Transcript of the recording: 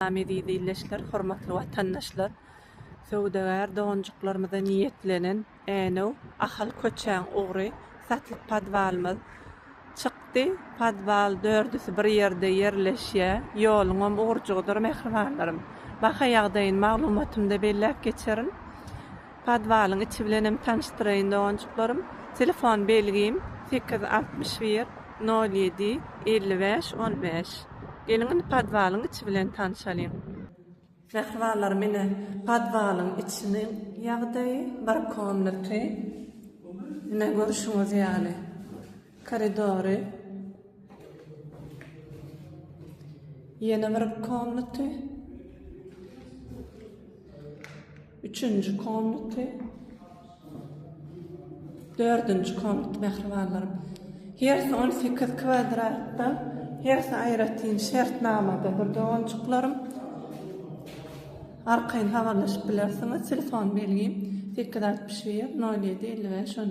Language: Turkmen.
Amedi diýleşler, hormatly watandaşlar. Söwdägär doganjyklarymyza niýetlenen änew ahal köçäň ugry satlyk padwalymyz çykdy. Padwal dördüsi bir ýerde ýerleşýär. Ýoluňam ugurjygydyr mehribanlarym. Baha ýagdaýyny maglumatymda belläp geçerin. Padwalyň içi bilenem tanışdyraýyn doganjyklarym. Telefon belgim 861 07 55 15. Gelin padwalyň içi bilen tanışalım. Mehribanlarym, mene padwalyň içiniň ýagdaýy bir komnaty. Mene görüşüňiz ýaly. Koridory. Ýene bir komnaty. Üçüncü komnaty. Dördüncü komnaty mehribanlarym. Hersi 18 kvadratda, hersi aýratyn şertnamada bir doganjyklarym. Arkaýyn habarlaşyp bilersiňiz. Telefon belgim 861 07 55 15.